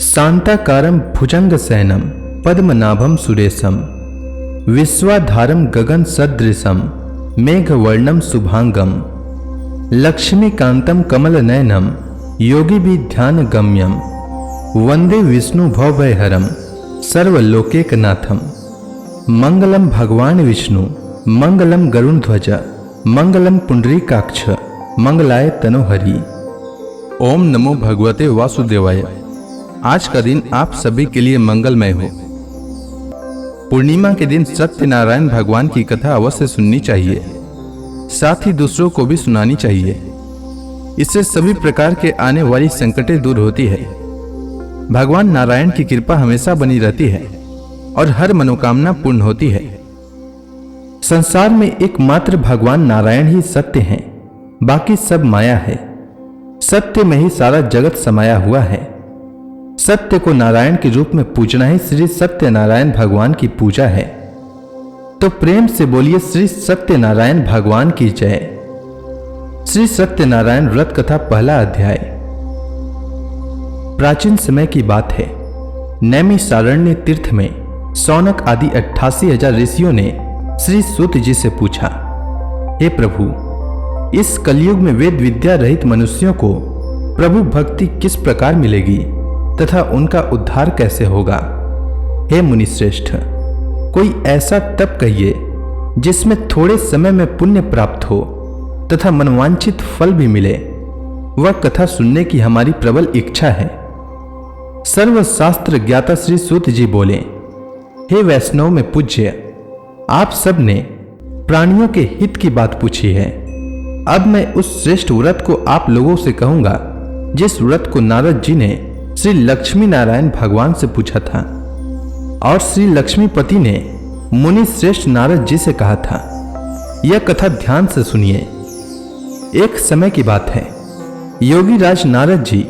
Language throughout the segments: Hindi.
शांताकारं भुजंगशयनं पद्मनाभं सुरेशं विश्वाधारं गगन सदृशं मेघवर्णं शुभांगं लक्ष्मीकांतं कमलनयनं योगिभिर्ध्यानगम्यं वंदे विष्णु भवभयहरं सर्वलोकैकनाथं। मंगलम भगवान विष्णु मंगलम गरुड़ध्वज मंगलम पुंडरीकाक्ष मंगलाय तनोहरि। ओम नमो भगवते वासुदेवाय। आज का दिन आप सभी के लिए मंगलमय हो। पूर्णिमा के दिन सत्यनारायण भगवान की कथा अवश्य सुननी चाहिए, साथ ही दूसरों को भी सुनानी चाहिए। इससे सभी प्रकार के आने वाली संकटें दूर होती है। भगवान नारायण की कृपा हमेशा बनी रहती है और हर मनोकामना पूर्ण होती है। संसार में एकमात्र भगवान नारायण ही सत्य हैं, बाकी सब माया है। सत्य में ही सारा जगत समाया हुआ है। सत्य को नारायण के रूप में पूजना ही श्री सत्यनारायण भगवान की पूजा है। तो प्रेम से बोलिए श्री सत्यनारायण भगवान की जय। श्री सत्यनारायण व्रत कथा पहला अध्याय। प्राचीन समय की बात है। नैमिषारण्य तीर्थ में शौनक आदि 88,000 ऋषियों ने श्री सूत जी से पूछा, हे प्रभु, इस कलयुग में वेद विद्या रहित मनुष्यों को प्रभु भक्ति किस प्रकार मिलेगी तथा उनका उद्धार कैसे होगा। हे मुनिश्रेष्ठ, कोई ऐसा तप कहिए जिसमें थोड़े समय में पुण्य प्राप्त हो तथा मनवांछित फल भी मिले। वह कथा सुनने की हमारी प्रबल इच्छा है। सर्वशास्त्र ज्ञाता श्री सूत जी बोले, हे वैष्णव में पूज्य, आप सब ने प्राणियों के हित की बात पूछी है। अब मैं उस श्रेष्ठ व्रत को आप लोगों से कहूंगा जिस व्रत को नारद जी ने श्री लक्ष्मी नारायण भगवान से पूछा था और श्री लक्ष्मीपति ने मुनि श्रेष्ठ नारद जी से कहा था। यह कथा ध्यान से सुनिए। एक समय की बात है। योगी राज नारद जी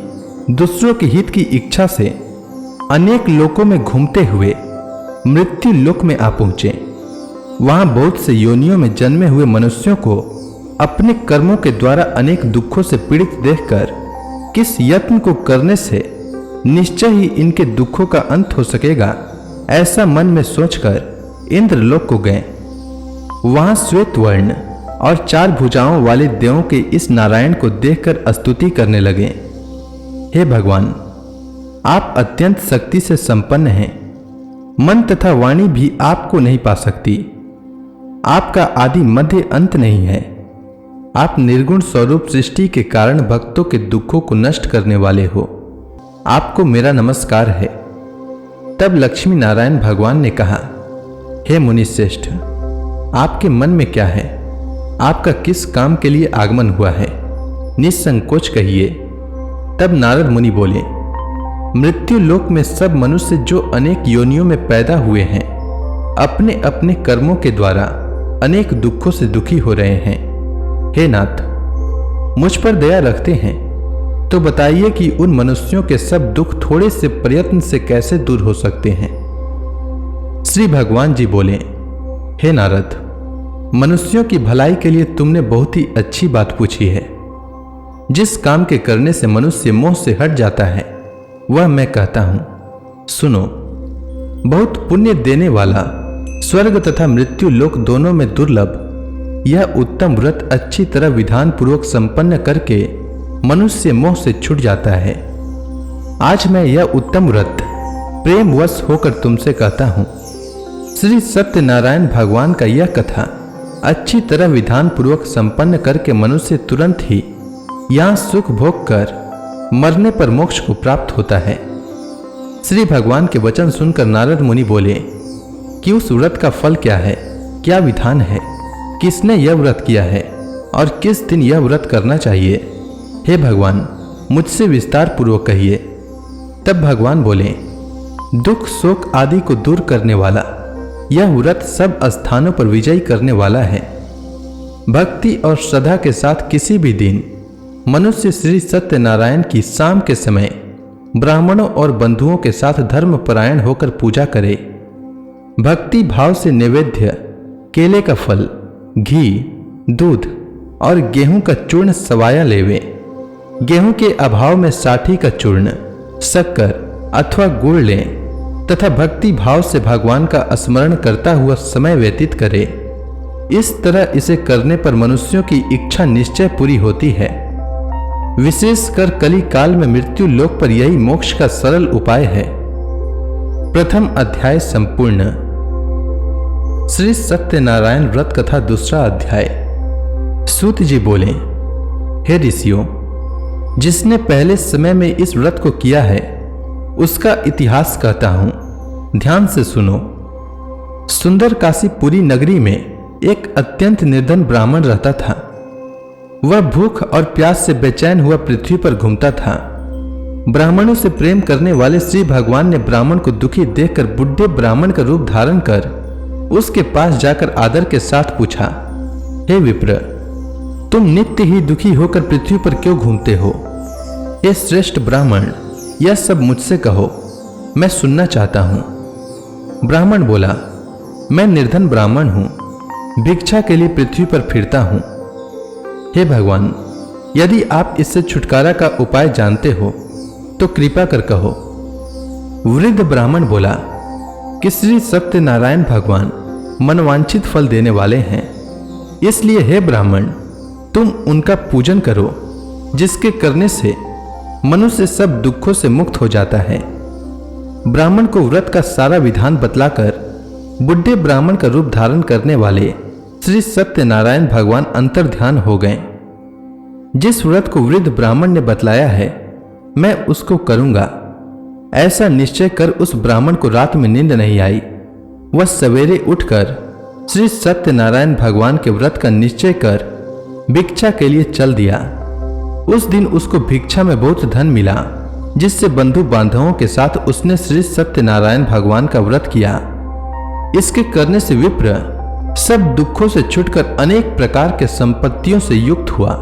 दूसरों के हित की इच्छा से अनेक लोकों में घूमते हुए मृत्यु लोक में आ पहुंचे। वहां बहुत से योनियों में जन्मे हुए मनुष्यों को अपने कर्मों के द्वारा अनेक दुखों से पीड़ित देखकर किस यत्न को करने से निश्चय ही इनके दुखों का अंत हो सकेगा, ऐसा मन में सोचकर इंद्रलोक को गए। वहां श्वेत वर्ण और 4 भुजाओं वाले देवों के इस नारायण को देखकर स्तुति करने लगे। हे भगवान, आप अत्यंत शक्ति से संपन्न हैं। मन तथा वाणी भी आपको नहीं पा सकती। आपका आदि मध्य अंत नहीं है। आप निर्गुण स्वरूप सृष्टि के कारण भक्तों के दुखों को नष्ट करने वाले हो। आपको मेरा नमस्कार है। तब लक्ष्मी नारायण भगवान ने कहा, हे मुनिश्रेष्ठ, आपके मन में क्या है? आपका किस काम के लिए आगमन हुआ है? निसंकोच कहिए। तब नारद मुनि बोले, मृत्यु लोक में सब मनुष्य जो अनेक योनियों में पैदा हुए हैं, अपने अपने कर्मों के द्वारा अनेक दुखों से दुखी हो रहे हैं। हे नाथ, मुझ पर दया रखते हैं तो बताइए कि उन मनुष्यों के सब दुख थोड़े से प्रयत्न से कैसे दूर हो सकते हैं। श्री भगवान जी बोले, हे नारद, मनुष्यों की भलाई के लिए तुमने बहुत ही अच्छी बात पूछी है। जिस काम के करने से मनुष्य मोह से हट जाता है वह मैं कहता हूं, सुनो। बहुत पुण्य देने वाला, स्वर्ग तथा मृत्यु लोक दोनों में दुर्लभ यह उत्तम व्रत अच्छी तरह विधान पूर्वक संपन्न करके मनुष्य मोह से छूट जाता है। आज मैं यह उत्तम व्रत प्रेमवश होकर तुमसे कहता हूं। श्री सत्यनारायण भगवान का यह कथा अच्छी तरह विधान पूर्वक संपन्न करके मनुष्य तुरंत ही यहां सुख भोग कर मरने पर मोक्ष को प्राप्त होता है। श्री भगवान के वचन सुनकर नारद मुनि बोले कि उस व्रत का फल क्या है, क्या विधान है, किसने यह व्रत किया है और किस दिन यह व्रत करना चाहिए। हे भगवान, मुझसे विस्तार पूर्वक कहिए। तब भगवान बोले, दुख शोक आदि को दूर करने वाला यह व्रत सब स्थानों पर विजयी करने वाला है। भक्ति और श्रद्धा के साथ किसी भी दिन मनुष्य श्री सत्यनारायण की शाम के समय ब्राह्मणों और बंधुओं के साथ धर्मपरायण होकर पूजा करे। भक्ति भाव से नैवेद्य केले का फल, घी, दूध और गेहूं का चूर्ण सवाया लेवे। गेहूं के अभाव में साठी का चूर्ण, शक्कर अथवा गुड़ लें तथा भक्ति भाव से भगवान का स्मरण करता हुआ समय व्यतीत करे। इस तरह इसे करने पर मनुष्यों की इच्छा निश्चय पूरी होती है। विशेषकर कली काल में मृत्यु लोक पर यही मोक्ष का सरल उपाय है। प्रथम अध्याय संपूर्ण। श्री सत्यनारायण व्रत कथा दूसरा अध्याय। सूत जी बोले, हे ऋषियों, जिसने पहले समय में इस व्रत को किया है उसका इतिहास कहता हूं, ध्यान से सुनो। सुंदर काशीपुरी नगरी में एक अत्यंत निर्धन ब्राह्मण रहता था। वह भूख और प्यास से बेचैन हुआ पृथ्वी पर घूमता था। ब्राह्मणों से प्रेम करने वाले श्री भगवान ने ब्राह्मण को दुखी देखकर बुढ़े ब्राह्मण का रूप धारण कर उसके पास जाकर आदर के साथ पूछा, हे विप्र, तुम नित्य ही दुखी होकर पृथ्वी पर क्यों घूमते हो? हे श्रेष्ठ ब्राह्मण, यह सब मुझसे कहो, मैं सुनना चाहता हूं। ब्राह्मण बोला, मैं निर्धन ब्राह्मण हूं, भिक्षा के लिए पृथ्वी पर फिरता हूं। हे भगवान, यदि आप इससे छुटकारा का उपाय जानते हो तो कृपा कर कहो। वृद्ध ब्राह्मण बोला कि श्री सत्यनारायण भगवान मनवांछित फल देने वाले हैं, इसलिए हे ब्राह्मण, तुम उनका पूजन करो, जिसके करने से मनुष्य सब दुखों से मुक्त हो जाता है। ब्राह्मण को व्रत का सारा विधान बतलाकर बुढ़े ब्राह्मण का रूप धारण करने वाले श्री सत्यनारायण भगवान अंतर्ध्यान हो गए। जिस व्रत को वृद्ध ब्राह्मण ने बतलाया है मैं उसको करूंगा, ऐसा निश्चय कर उस ब्राह्मण को रात में नींद नहीं आई। वह सवेरे उठकर श्री सत्यनारायण भगवान के व्रत का निश्चय कर भिक्षा के लिए चल दिया। उस दिन उसको भिक्षा में बहुत धन मिला, जिससे बंधु बांधवों के साथ उसने श्री सत्यनारायण भगवान का व्रत किया। इसके करने से विप्र सब दुखों से छुटकर अनेक प्रकार के संपत्तियों से युक्त हुआ।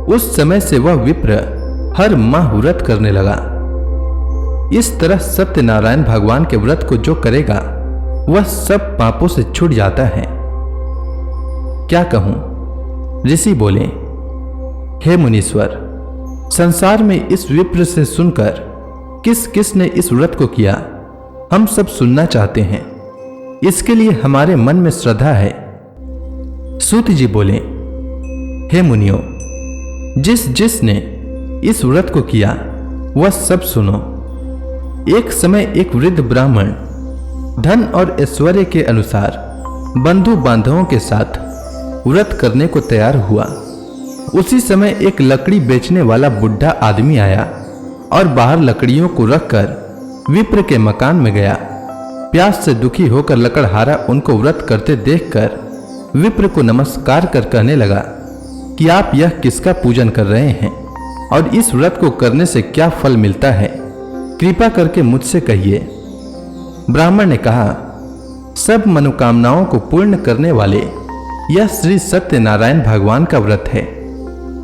उस समय से वह विप्र हर माह व्रत करने लगा। इस तरह सत्यनारायण भगवान के व्रत को जो करेगा वह सब पापों से छूट जाता है। क्या कहूं? ऋषि बोले, हे मुनीश्वर, संसार में इस विप्र से सुनकर किस किस ने इस व्रत को किया हम सब सुनना चाहते हैं। इसके लिए हमारे मन में श्रद्धा है। सूत जी बोले, हे मुनियों, जिसने इस व्रत को किया वह सब सुनो। एक समय एक वृद्ध ब्राह्मण धन और ऐश्वर्य के अनुसार बंधु बांधवों के साथ व्रत करने को तैयार हुआ। उसी समय एक लकड़ी बेचने वाला बुढ़ा आदमी आया और बाहर लकड़ियों को रखकर विप्र के मकान में गया। प्यास से दुखी होकर लकड़हारा उनको व्रत करते देखकर विप्र को नमस्कार कर कहने लगा कि आप यह किसका पूजन कर रहे हैं और इस व्रत को करने से क्या फल मिलता है, कृपा करके मुझसे कहिए। ब्राह्मण ने कहा, सब मनोकामनाओं को पूर्ण करने वाले यह श्री सत्यनारायण भगवान का व्रत है।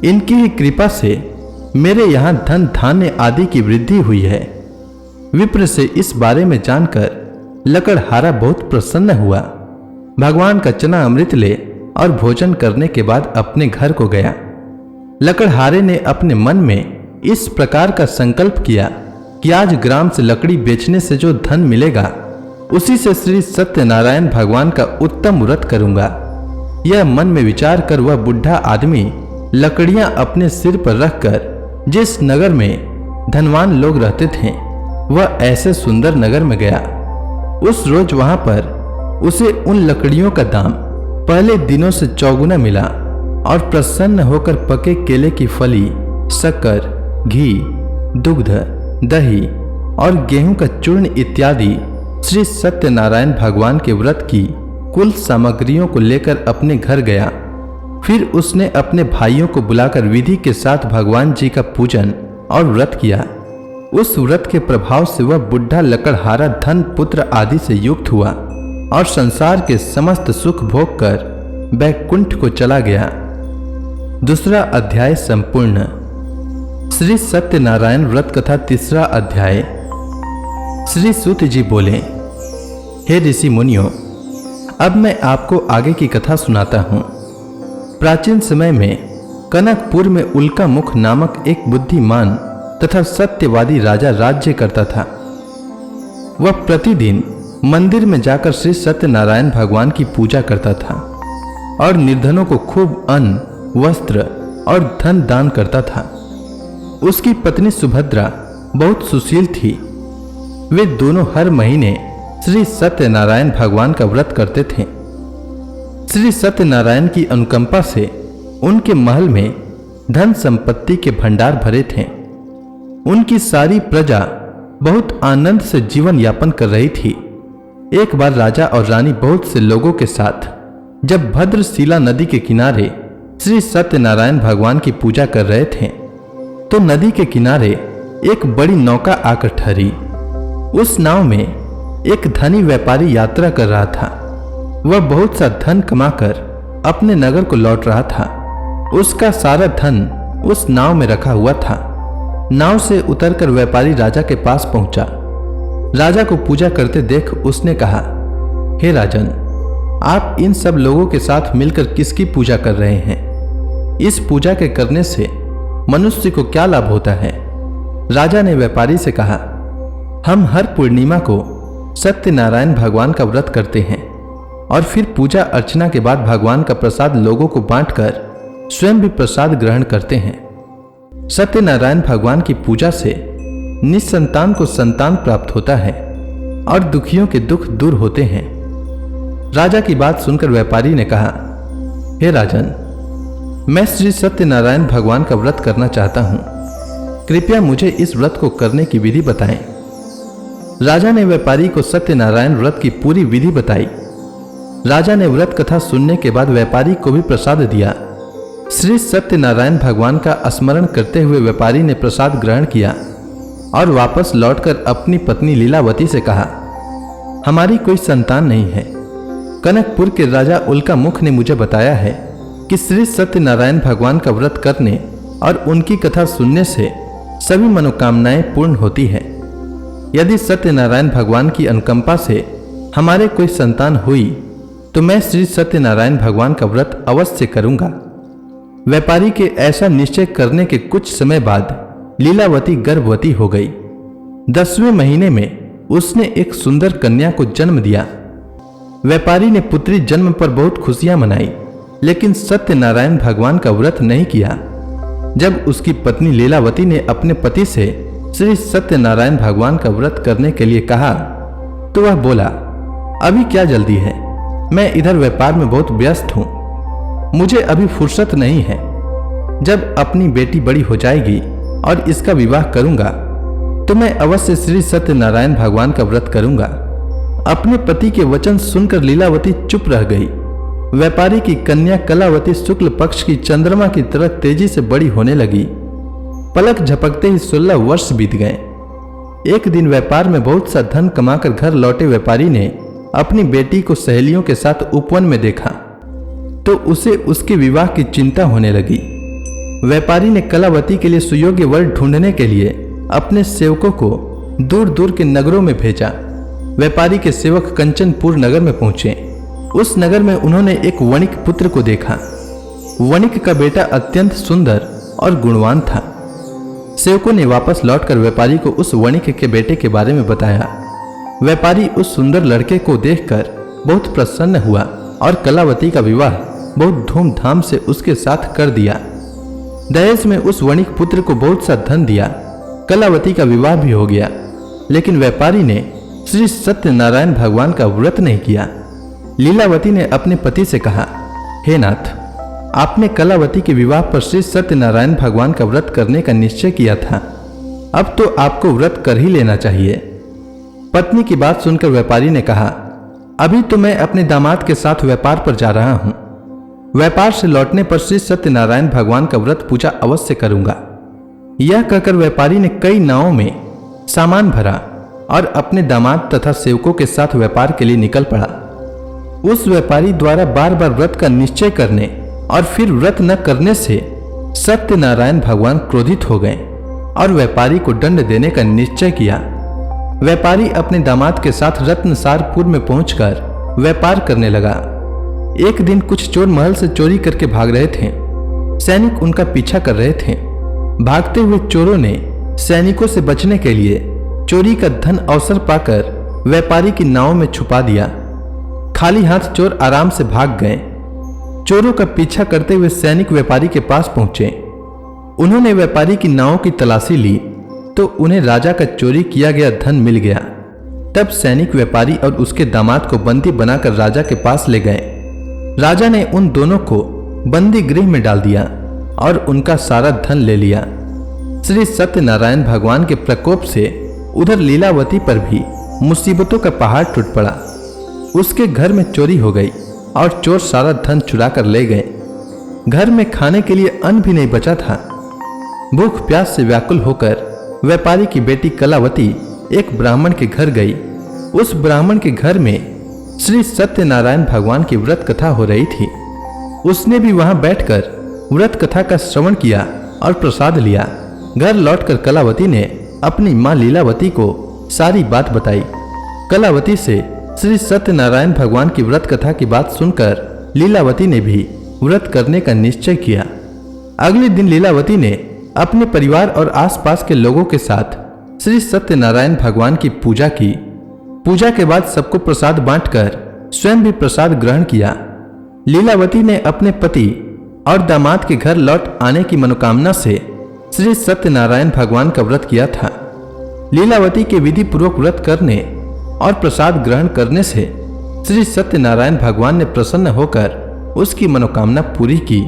इनकी ही कृपा से मेरे यहाँ धन धान्य आदि की वृद्धि हुई है। विप्र से इस बारे में जानकर लकड़हारा बहुत प्रसन्न हुआ। भगवान का चना अमृत ले और भोजन करने के बाद अपने घर को गया। लकड़हारे ने अपने मन में इस प्रकार का संकल्प किया कि आज ग्राम से लकड़ी बेचने से जो धन मिलेगा उसी से श्री सत्यनारायण भगवान का उत्तम व्रत करूंगा। यह मन में विचार कर वह बुढ़ा आदमी लकड़ियां अपने सिर पर रखकर जिस नगर में धनवान लोग रहते थे वह ऐसे सुंदर नगर में गया। उस रोज वहां पर उसे उन लकड़ियों का दाम पहले दिनों से चौगुना मिला और प्रसन्न होकर पके केले की फली, शक्कर, घी, दुग्ध, दही और गेहूं का चूर्ण इत्यादि श्री सत्यनारायण भगवान के व्रत की कुल सामग्रियों को लेकर अपने घर गया। फिर उसने अपने भाइयों को बुलाकर विधि के साथ भगवान जी का पूजन और व्रत किया। उस व्रत के प्रभाव से वह बुढ़ा लकड़हारा धन पुत्र आदि से युक्त हुआ और संसार के समस्त सुख भोग कर बैकुंठ को चला गया। दूसरा अध्याय संपूर्ण। श्री सत्यनारायण व्रत कथा तीसरा अध्याय। श्री सूत जी बोले, हे ऋषि मुनियों, अब मैं आपको आगे की कथा सुनाता हूं। प्राचीन समय में कनकपुर में उल्का मुख नामक एक बुद्धिमान तथा सत्यवादी राजा राज्य करता था। वह प्रतिदिन मंदिर में जाकर श्री सत्यनारायण भगवान की पूजा करता था और निर्धनों को खूब अन्न, वस्त्र और धन दान करता था। उसकी पत्नी सुभद्रा बहुत सुशील थी। वे दोनों हर महीने श्री सत्यनारायण भगवान का व्रत करते थे। श्री सत्यनारायण की अनुकंपा से उनके महल में धन संपत्ति के भंडार भरे थे। उनकी सारी प्रजा बहुत आनंद से जीवन यापन कर रही थी। एक बार राजा और रानी बहुत से लोगों के साथ जब भद्रशिला नदी के किनारे श्री सत्यनारायण भगवान की पूजा कर रहे थे तो नदी के किनारे एक बड़ी नौका आकर ठहरी। उस नाव में एक धनी व्यापारी यात्रा कर रहा था। वह बहुत सा धन कमाकर अपने नगर को लौट रहा था। उसका सारा धन उस नाव में रखा हुआ था। नाव से उतरकर व्यापारी राजा के पास पहुंचा। राजा को पूजा करते देख उसने कहा, हे राजन, आप इन सब लोगों के साथ मिलकर किसकी पूजा कर रहे हैं? इस पूजा के करने से मनुष्य को क्या लाभ होता है? राजा ने व्यापारी से कहा, हम हर पूर्णिमा को सत्यनारायण भगवान का व्रत करते हैं और फिर पूजा अर्चना के बाद भगवान का प्रसाद लोगों को बांटकर स्वयं भी प्रसाद ग्रहण करते हैं। सत्यनारायण भगवान की पूजा से निसंतान को संतान प्राप्त होता है और दुखियों के दुख दूर होते हैं। राजा की बात सुनकर व्यापारी ने कहा, हे राजन, मैं श्री सत्यनारायण भगवान का व्रत करना चाहता हूं। कृपया मुझे इस व्रत को करने की विधि बताएं। राजा ने व्यापारी को सत्यनारायण व्रत की पूरी विधि बताई। राजा ने व्रत कथा सुनने के बाद व्यापारी को भी प्रसाद दिया। श्री सत्यनारायण भगवान का स्मरण करते हुए व्यापारी ने प्रसाद ग्रहण किया और वापस लौटकर अपनी पत्नी लीलावती से कहा, हमारी कोई संतान नहीं है। कनकपुर के राजा उल्का मुख ने मुझे बताया है कि श्री सत्यनारायण भगवान का व्रत करने और उनकी कथा सुनने से सभी मनोकामनाएं पूर्ण होती है। यदि सत्यनारायण भगवान की अनुकंपा से हमारे कोई संतान हुई तो मैं श्री सत्यनारायण भगवान का व्रत अवश्य करूंगा। व्यापारी के ऐसा निश्चय करने के कुछ समय बाद लीलावती गर्भवती हो गई। 10वें महीने में उसने एक सुंदर कन्या को जन्म दिया। व्यापारी ने पुत्री जन्म पर बहुत खुशियां मनाई, लेकिन सत्यनारायण भगवान का व्रत नहीं किया। जब उसकी पत्नी लीलावती ने अपने पति से श्री सत्यनारायण भगवान का व्रत करने के लिए कहा तो वह बोला, अभी क्या जल्दी है, मैं इधर व्यापार में बहुत व्यस्त हूं, मुझे अभी फुर्सत नहीं है। जब अपनी बेटी बड़ी हो जाएगी और इसका विवाह करूंगा तो मैं अवश्य श्री सत्यनारायण भगवान का व्रत करूंगा। अपने पति के वचन सुनकर लीलावती चुप रह गई। व्यापारी की कन्या कलावती शुक्ल पक्ष की चंद्रमा की तरह तेजी से बड़ी होने लगी। पलक झपकते ही 16 वर्ष बीत गए। एक दिन व्यापार में बहुत सा धन कमाकर घर लौटे व्यापारी ने अपनी बेटी को सहेलियों के साथ उपवन में देखा तो उसे उसके विवाह की चिंता होने लगी। व्यापारी ने कलावती के लिए सुयोग्य वर ढूंढने के लिए अपने सेवकों को दूर दूर के नगरों में भेजा। व्यापारी के सेवक कंचनपुर नगर में पहुंचे। उस नगर में उन्होंने एक वणिक पुत्र को देखा। वणिक का बेटा अत्यंत सुंदर और गुणवान था। सेवकों ने वापस लौटकर व्यापारी को उस वणिक के बेटे के बारे में बताया। व्यापारी उस सुंदर लड़के को देखकर बहुत प्रसन्न हुआ और कलावती का विवाह बहुत धूमधाम से उसके साथ कर दिया। दहेज में उस वणिक पुत्र को बहुत सा धन दिया। कलावती का विवाह भी हो गया, लेकिन व्यापारी ने श्री सत्यनारायण भगवान का व्रत नहीं किया। लीलावती ने अपने पति से कहा, हे नाथ, आपने कलावती के विवाह पर श्री सत्यनारायण भगवान का व्रत करने का निश्चय किया था, अब तो आपको व्रत कर ही लेना चाहिए। पत्नी की बात सुनकर व्यापारी ने कहा, अभी तो मैं अपने दामाद के साथ व्यापार पर जा रहा हूं। व्यापार से लौटने पर श्री सत्यनारायण भगवान का व्रत पूजा अवश्य करूंगा। यह कहकर व्यापारी ने कई नावों में सामान भरा और अपने दामाद तथा सेवकों के साथ व्यापार के लिए निकल पड़ा। उस व्यापारी द्वारा बार बार व्रत का निश्चय करने और फिर व्रत न करने से सत्यनारायण भगवान क्रोधित हो गए और व्यापारी को दंड देने का निश्चय किया। व्यापारी अपने दामाद के साथ रत्नसारपुर में पहुंचकर व्यापार करने लगा। एक दिन कुछ चोर महल से चोरी करके भाग रहे थे। सैनिक उनका पीछा कर रहे थे। भागते हुए चोरों ने सैनिकों से बचने के लिए चोरी का धन अवसर पाकर व्यापारी की नाव में छुपा दिया। खाली हाथ चोर आराम से भाग गए। चोरों का पीछा करते हुए सैनिक व्यापारी के पास पहुंचे। उन्होंने व्यापारी की नाव की तलाशी ली तो उन्हें राजा का चोरी किया गया धन मिल गया। तब सैनिक व्यापारी और उसके दामाद को बंदी बनाकर राजा के पास ले गए। राजा ने उन दोनों को बंदी गृह में डाल दिया और उनका सारा धन ले लिया। श्री सत्यनारायण भगवान के प्रकोप से उधर लीलावती पर भी मुसीबतों का पहाड़ टूट पड़ा। उसके घर में चोरी हो गई और चोर सारा धन चुरा कर ले गए। घर में खाने के लिए अन्न भी नहीं बचा था। भूख प्यास से व्याकुल होकर व्यापारी की बेटी कलावती एक ब्राह्मण के घर गई। उस ब्राह्मण के घर में श्री सत्यनारायण भगवान की व्रत कथा हो रही थी। उसने भी वहां बैठकर व्रत कथा का श्रवण किया और प्रसाद लिया। घर लौटकर कलावती ने अपनी मां लीलावती को सारी बात बताई। कलावती से श्री सत्यनारायण भगवान की व्रत कथा की बात सुनकर लीलावती ने भी व्रत करने का निश्चय किया। अगले दिन लीलावती ने अपने परिवार और आसपास के लोगों के साथ श्री सत्यनारायण भगवान की पूजा की। पूजा के बाद सबको प्रसाद बांटकर स्वयं भी प्रसाद ग्रहण किया। लीलावती ने अपने पति और दामाद के घर लौट आने की मनोकामना से श्री सत्यनारायण भगवान का व्रत किया था। लीलावती के विधि पूर्वक व्रत करने और प्रसाद ग्रहण करने से श्री सत्यनारायण भगवान ने प्रसन्न होकर उसकी मनोकामना पूरी की।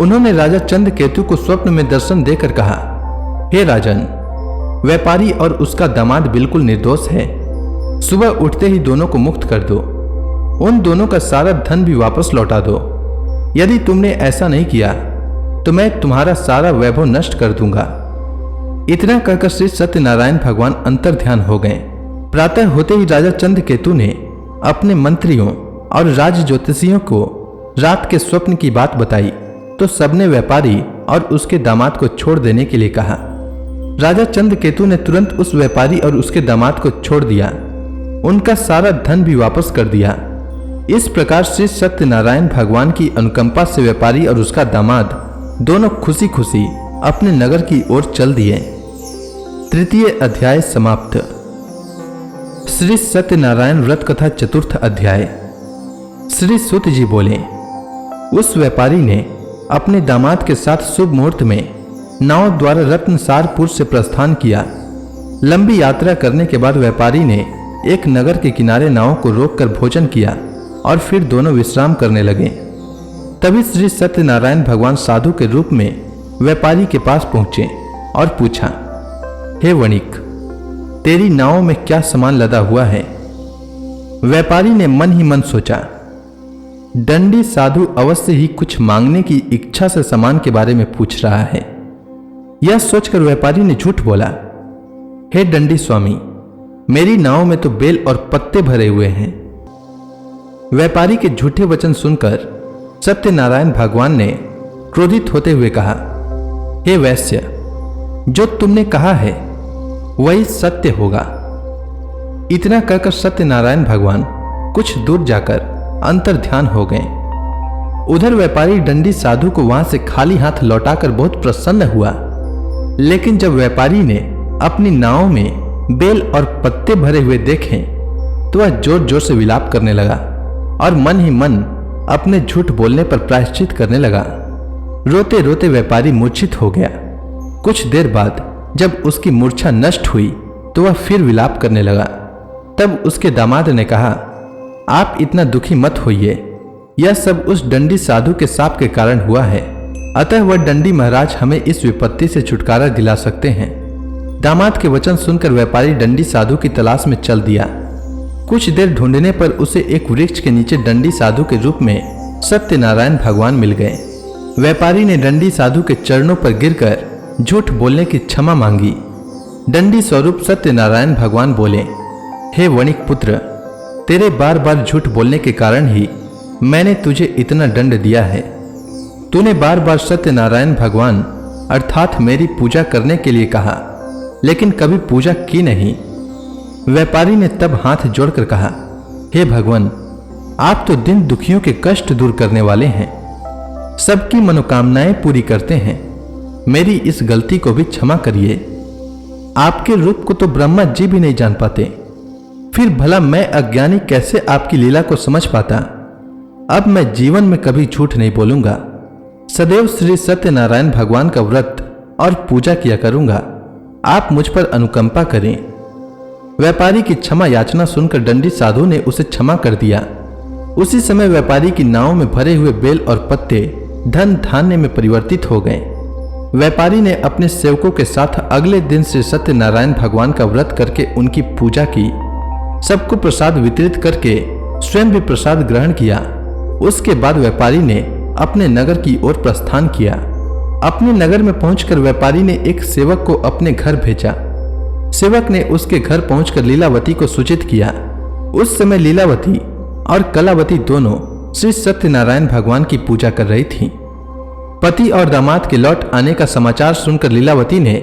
उन्होंने राजा चंद्रकेतु को स्वप्न में दर्शन देकर कहा, हे राजन, व्यापारी और उसका दामाद बिल्कुल निर्दोष है। सुबह उठते ही दोनों को मुक्त कर दो। उन दोनों का सारा धन भी वापस लौटा दो। यदि तुमने ऐसा नहीं किया तो मैं तुम्हारा सारा वैभव नष्ट कर दूंगा। इतना कहकर श्री सत्यनारायण भगवान अंतर ध्यान हो गए। प्रातः होते ही राजा चंद्रकेतु ने अपने मंत्रियों और राज ज्योतिषियों को रात के स्वप्न की बात बताई तो सबने व्यापारी और उसके दामाद को छोड़ देने के लिए कहा। राजा चंद्रकेतु ने तुरंत उस व्यापारी और उसके दामाद को छोड़ दिया। उनका सारा धन भी वापस कर दिया। इस प्रकार श्री सत्यनारायण भगवान की अनुकंपा से व्यापारी और उसका दामाद दोनों खुशी खुशी अपने नगर की ओर चल दिए। तृतीय अध्याय समाप्त। श्री सत्यनारायण व्रत कथा चतुर्थ अध्याय। श्री सूत जी बोले, उस व्यापारी ने अपने दामाद के साथ शुभ मुहूर्त में नाव द्वारा रत्नसारपुर से प्रस्थान किया। लंबी यात्रा करने के बाद व्यापारी ने एक नगर के किनारे नाव को रोककर भोजन किया और फिर दोनों विश्राम करने लगे। तभी श्री सत्यनारायण भगवान साधु के रूप में व्यापारी के पास पहुंचे और पूछा, हे वणिक, तेरी नाव में क्या सामान लदा हुआ है? व्यापारी ने मन ही मन सोचा, दंडी साधु अवश्य ही कुछ मांगने की इच्छा से सामान के बारे में पूछ रहा है। यह सोचकर व्यापारी ने झूठ बोला, हे दंडी स्वामी, मेरी नाव में तो बेल और पत्ते भरे हुए हैं। व्यापारी के झूठे वचन सुनकर सत्यनारायण भगवान ने क्रोधित होते हुए कहा, हे वैश्य, जो तुमने कहा है वही सत्य होगा। इतना कहकर सत्यनारायण भगवान कुछ दूर जाकर अंतर ध्यान हो गए। उधर व्यापारी दंडी साधु को वहां से खाली हाथ लौटाकर बहुत प्रसन्न हुआ। लेकिन जब व्यापारी ने अपनी नाव में बेल और पत्ते भरे हुए देखे तो वह जोर जोर से विलाप करने लगा और मन ही मन अपने झूठ बोलने पर प्रायश्चित करने लगा। रोते रोते व्यापारी मूर्छित हो गया। कुछ देर बाद जब उसकी मूर्छा नष्ट हुई तो वह फिर विलाप करने लगा। तब उसके दामाद ने कहा, आप इतना दुखी मत होइए, यह सब उस दंडी साधु के शाप के कारण हुआ है। अतः वह दंडी महाराज हमें इस विपत्ति से छुटकारा दिला सकते हैं। दामाद के वचन सुनकर व्यापारी दंडी साधु की तलाश में चल दिया। कुछ देर ढूंढने पर उसे एक वृक्ष के नीचे दंडी साधु के रूप में सत्यनारायण भगवान मिल गए। व्यापारी ने दंडी साधु के चरणों पर गिरकर झूठ बोलने की क्षमा मांगी। दंडी स्वरूप सत्यनारायण भगवान बोले, हे वणिक पुत्र, तेरे बार बार झूठ बोलने के कारण ही मैंने तुझे इतना दंड दिया है। तूने बार बार सत्यनारायण भगवान अर्थात मेरी पूजा करने के लिए कहा, लेकिन कभी पूजा की नहीं। व्यापारी ने तब हाथ जोड़कर कहा, हे भगवान, आप तो दिन दुखियों के कष्ट दूर करने वाले हैं, सबकी मनोकामनाएं पूरी करते हैं। मेरी इस गलती को भी क्षमा करिए। आपके रूप को तो ब्रह्मा जी भी नहीं जान पाते, फिर भला मैं अज्ञानी कैसे आपकी लीला को समझ पाता। अब मैं जीवन में कभी झूठ नहीं बोलूंगा, सदैव श्री सत्यनारायण भगवान का व्रत और पूजा किया करूंगा। आप मुझ पर अनुकंपा करें। व्यापारी की क्षमा याचना सुनकर दंडी साधु ने उसे क्षमा कर दिया। उसी समय व्यापारी की नाव में भरे हुए बेल और पत्ते धन धान्य में परिवर्तित हो गए। व्यापारी ने अपने सेवकों के साथ अगले दिन श्री सत्यनारायण भगवान का व्रत करके उनकी पूजा की। सबको प्रसाद वितरित करके स्वयं भी प्रसाद ग्रहण किया। उसके बाद व्यापारी ने अपने नगर की ओर प्रस्थान किया। अपने नगर में पहुंचकर व्यापारी ने एक सेवक को अपने घर भेजा। सेवक ने उसके घर पहुंचकर लीलावती को सूचित किया। उस समय लीलावती और कलावती दोनों श्री सत्यनारायण भगवान की पूजा कर रही थीं। पति और दामाद के लौट आने का समाचार सुनकर लीलावती ने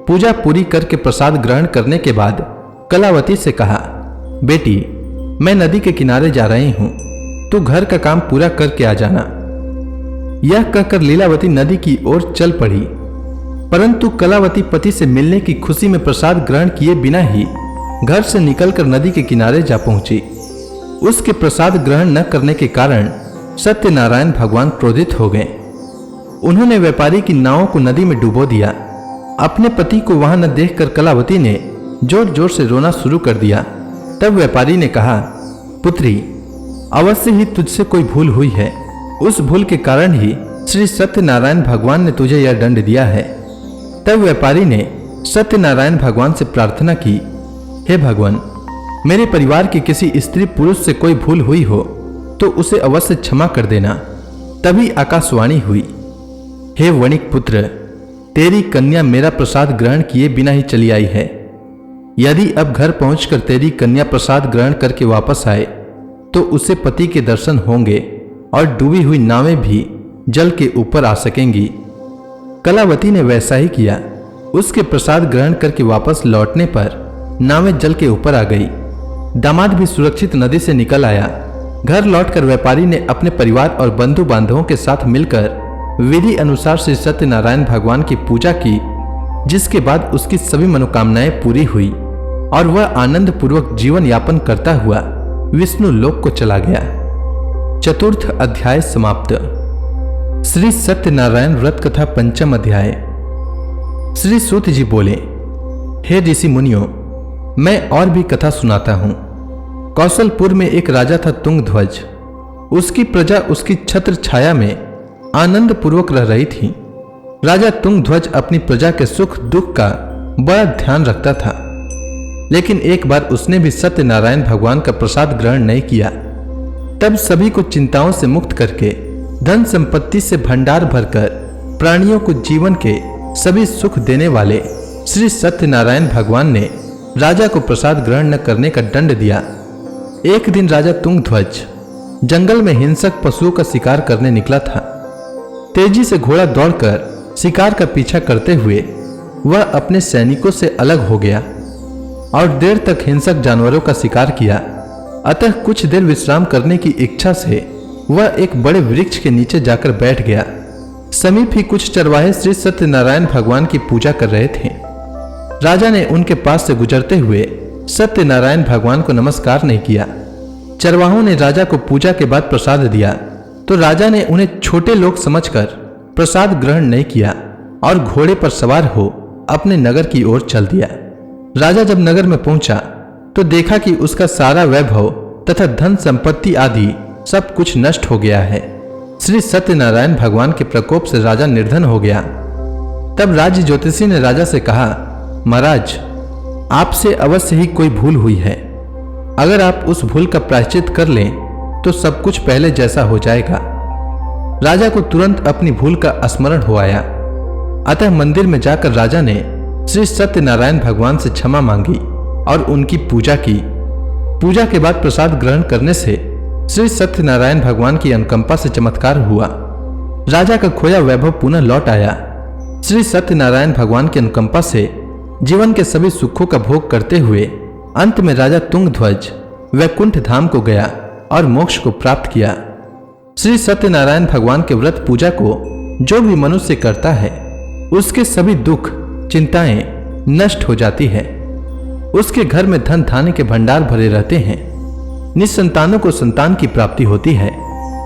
पूजा पूरी करके प्रसाद ग्रहण करने के बाद कलावती से कहा, बेटी, मैं नदी के किनारे जा रही हूं, तू घर का काम पूरा करके आ जाना। यह कहकर लीलावती नदी की ओर चल पड़ी, परंतु कलावती पति से मिलने की खुशी में प्रसाद ग्रहण किए बिना ही घर से निकलकर नदी के किनारे जा पहुंची। उसके प्रसाद ग्रहण न करने के कारण सत्यनारायण भगवान क्रोधित हो गए। उन्होंने व्यापारी की नाव को नदी में डुबो दिया। अपने पति को वहां न देखकर कलावती ने जोर जोर से रोना शुरू कर दिया। तब व्यापारी ने कहा, पुत्री, अवश्य ही तुझसे कोई भूल हुई है। उस भूल के कारण ही श्री सत्यनारायण भगवान ने तुझे यह दंड दिया है। तब व्यापारी ने सत्यनारायण भगवान से प्रार्थना की, हे भगवान, मेरे परिवार की किसी स्त्री पुरुष से कोई भूल हुई हो तो उसे अवश्य क्षमा कर देना। तभी आकाशवाणी हुई, हे वणिक पुत्र, तेरी कन्या मेरा प्रसाद ग्रहण किए बिना ही चली आई है। यदि अब घर पहुंचकर तेरी कन्या प्रसाद ग्रहण करके वापस आए तो उसे पति के दर्शन होंगे और डूबी हुई नावें भी जल के ऊपर आ सकेंगी। कलावती ने वैसा ही किया। उसके प्रसाद ग्रहण करके वापस लौटने पर नावें जल के ऊपर आ गई। दामाद भी सुरक्षित नदी से निकल आया। घर लौटकर व्यापारी ने अपने परिवार और बंधु बांधवों के साथ मिलकर विधि अनुसार श्री सत्यनारायण भगवान की पूजा की, जिसके बाद उसकी सभी मनोकामनाएं पूरी हुई और वह आनंद पूर्वक जीवन यापन करता हुआ विष्णु लोक को चला गया। चतुर्थ अध्याय समाप्त। श्री सत्यनारायण व्रत कथा पंचम अध्याय। श्री सूत जी बोले, हे ऋषि मुनियों, मैं और भी कथा सुनाता हूं। कौशलपुर में एक राजा था तुंगध्वज। उसकी प्रजा उसकी छत्र छाया में आनंद पूर्वक रह रही थी। राजा तुंगध्वज अपनी प्रजा के सुख दुख का बड़ा ध्यान रखता था, लेकिन एक बार उसने भी सत्यनारायण भगवान का प्रसाद ग्रहण नहीं किया। तब सभी को चिंताओं से मुक्त करके धन संपत्ति से भंडार भरकर प्राणियों को जीवन के सभी सुख देने वाले श्री सत्यनारायण भगवान ने राजा को प्रसाद ग्रहण न करने का दंड दिया। एक दिन राजा तुंगध्वज जंगल में हिंसक पशुओं का शिकार करने निकला था। तेजी से घोड़ा दौड़कर शिकार का पीछा करते हुए वह अपने सैनिकों से अलग हो गया और देर तक हिंसक जानवरों का शिकार किया। अतः कुछ देर विश्राम करने की इच्छा से वह एक बड़े वृक्ष के नीचे जाकर बैठ गया। समीप ही कुछ चरवाहे श्री सत्यनारायण भगवान की पूजा कर रहे थे। राजा ने उनके पास से गुजरते हुए सत्यनारायण भगवान को नमस्कार नहीं किया। चरवाहों ने राजा को पूजा के बाद प्रसाद दिया तो राजा ने उन्हें छोटे लोग समझकर प्रसाद ग्रहण नहीं किया और घोड़े पर सवार हो अपने नगर की ओर चल दिया। राजा जब नगर में पहुंचा तो देखा कि उसका सारा वैभव तथा धन संपत्ति आदि सब कुछ नष्ट हो गया है। श्री सत्यनारायण भगवान के प्रकोप से राजा निर्धन हो गया। तब राज्य ज्योतिषी ने राजा से कहा, महाराज, आपसे अवश्य ही कोई भूल हुई है। अगर आप उस भूल का प्रायश्चित कर लें तो सब कुछ पहले जैसा हो जाएगा। राजा को तुरंत अपनी भूल का स्मरण हो आया। अतः मंदिर में जाकर राजा ने श्री सत्यनारायण भगवान से क्षमा मांगी और उनकी पूजा की। पूजा के बाद प्रसाद ग्रहण करने से श्री सत्यनारायण भगवान की अनुकंपा से चमत्कार हुआ। राजा का खोया वैभव पुनः लौट आया। श्री सत्यनारायण भगवान की अनुकंपा से जीवन के सभी सुखों का भोग करते हुए अंत में राजा तुंगध्वज वैकुंठ धाम को गया और मोक्ष को प्राप्त किया। श्री सत्यनारायण भगवान के व्रत पूजा को जो भी मनुष्य करता है उसके सभी दुख, चिंताएं नष्ट हो जाती है। उसके घर में धन धान्य के भंडार भरे रहते हैं। निसंतानों को संतान की प्राप्ति होती है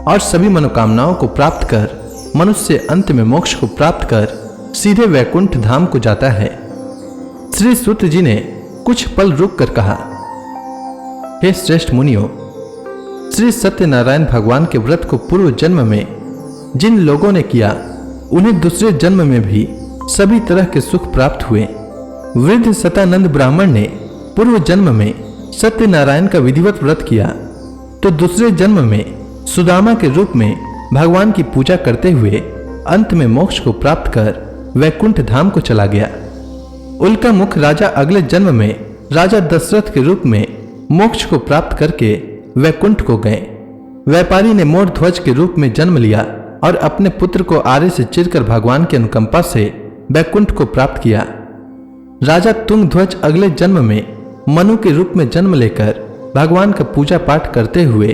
और सभी मनोकामनाओं को प्राप्त कर मनुष्य अंत में मोक्ष को प्राप्त कर सीधे वैकुंठ धाम को जाता है। श्री सूत जी ने कुछ पल रुक कर कहा, हे श्रेष्ठ मुनियों, श्री सत्यनारायण भगवान के व्रत को पूर्व जन्म में जिन लोगों ने किया उन्हें दूसरे जन्म में भी सभी तरह के सुख प्राप्त हुए। वृद्ध सतानंद ब्राह्मण ने पूर्व जन्म में सत्यनारायण का विधिवत व्रत किया तो दूसरे जन्म में सुदामा के रूप में भगवान की पूजा करते हुए अंत में मोक्ष को प्राप्त कर वैकुंठ धाम को चला गया। उल्का मुख राजा अगले जन्म में राजा दशरथ के रूप में मोक्ष को प्राप्त करके वैकुंठ को गए। व्यापारी ने मोर ध्वज के रूप में जन्म लिया और अपने पुत्र को आरे से चिरकर भगवान की अनुकंपा से वैकुंठ को प्राप्त किया। राजा तुंग ध्वज अगले जन्म में मनु के रूप में जन्म लेकर भगवान का पूजा पाठ करते हुए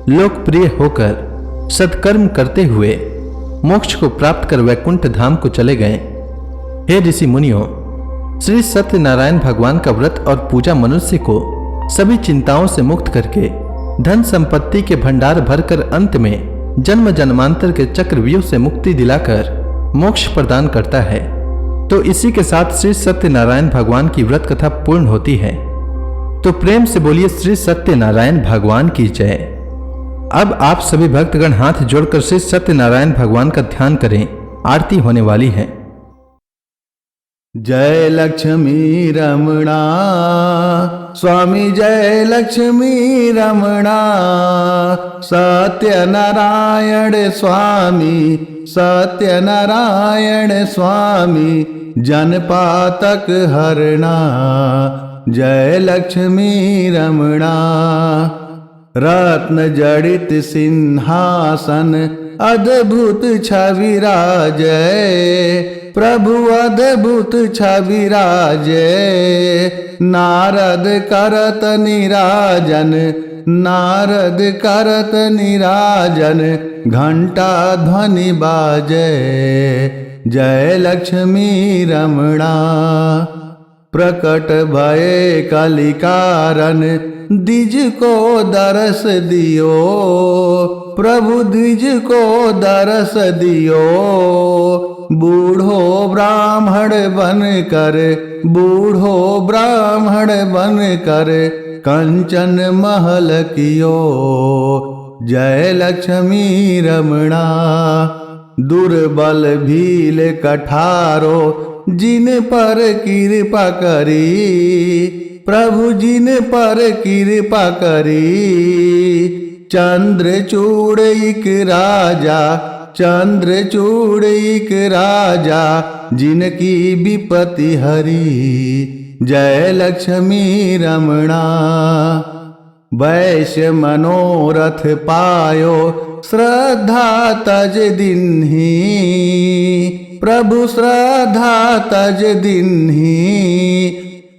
लोकप्रिय होकर सत्कर्म करते हुए मोक्ष को प्राप्त कर वैकुंठ धाम को चले गए। हे ऋषि मुनियों, श्री सत्यनारायण भगवान का व्रत और पूजा मनुष्य को सभी चिंताओं से मुक्त करके धन संपत्ति के भंडार भरकर अंत में जन्म जन्मांतर के चक्रव्यूह से मुक्ति दिलाकर मोक्ष प्रदान करता है। तो इसी के साथ श्री सत्यनारायण भगवान की व्रत कथा पूर्ण होती है। तो प्रेम से बोलिए श्री सत्यनारायण भगवान की जय। अब आप सभी भक्तगण हाथ जोड़कर श्री सत्यनारायण भगवान का ध्यान करें, आरती होने वाली है। जय लक्ष्मी रमणा स्वामी, जय लक्ष्मी रमणा, सत्यनारायण स्वामी, सत्यनारायण स्वामी, जनपातक हरणा, जय लक्ष्मी रमणा। रत्न जड़ित सिंहासन अद्भुत छवि राजय, प्रभु अद्भुत छवि राजय। नारद करत निराजन, नारद करत निराजन, घंटा ध्वनि बाजय, जय लक्ष्मी रमणा। प्रकट भये कलिकारन, द्विज को दरस दियो, प्रभु द्विज को दरस दियो। बूढ़ो ब्राह्मण बन कर, बूढ़ो ब्राह्मण बन कर, कंचन महल कियो, जय लक्ष्मी रमणा। दुर्बल भील कठारो, जिन पर कृपा करी, प्रभु जिन पर कृपा करी। चंद्रचूड़ एक राजा, चंद्रचूड़ एक राजा, जिनकी विपत्ति हरी, जय लक्ष्मी रमणा। वैश्य मनोरथ पायो, श्रद्धा तज दिन्ही, प्रभु श्रद्धा तज दिन्ही।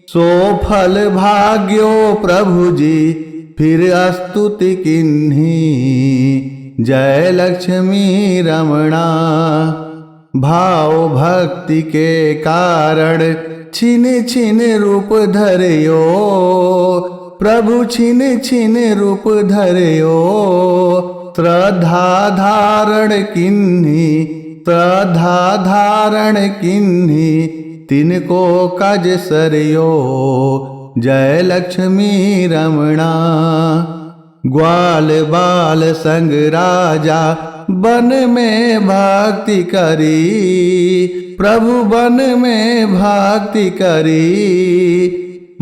सो फल भाग्यो प्रभु जी, फिर स्तुति किन्ही, जय लक्ष्मी रमणा। भाव भक्ति के कारण छिन छिन रूप धरियो, प्रभु छिन छिन रूप धरियो। श्रद्धा धारण किन्ही, श्रद्धा धारण किन्ही, तिनको कज सरियो, जय लक्ष्मी रमणा। ग्वाल बाल संग राजा, बन में भक्ति करी, प्रभु बन में भक्ति करी।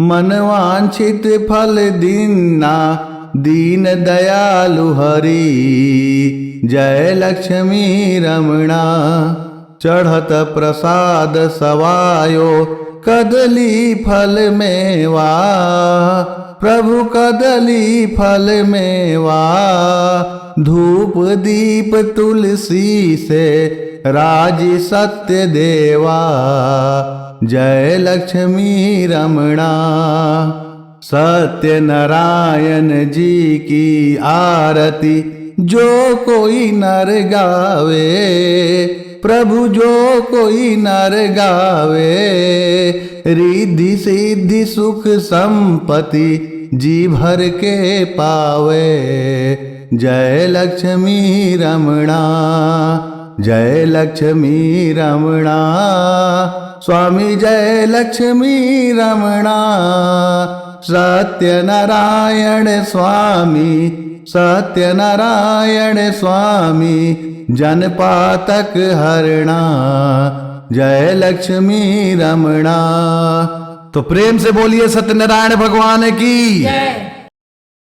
मनवांछित फल दीन्ना, दीन दयालु हरि, जय लक्ष्मी रमणा। चढ़त प्रसाद सवायो, कदली फल मेवा, प्रभु कदली फल मेवा। धूप दीप तुलसी से, राजी सत्य देवा, जय लक्ष्मी रमणा। सत्य नारायण जी की आरती, जो कोई नर गावे, प्रभु जो कोई नर गावे। रिद्धि सिद्धि सुख संपत्ति जी भर के पावे। जय लक्ष्मी रमणा, जय लक्ष्मी रमणा, स्वामी जय लक्ष्मी रमणा। सत्यनारायण स्वामी, सत्यनारायण स्वामी, जनपातक हरणा। जय लक्ष्मी रमणा। तो प्रेम से बोलिए सत्यनारायण भगवान की जय।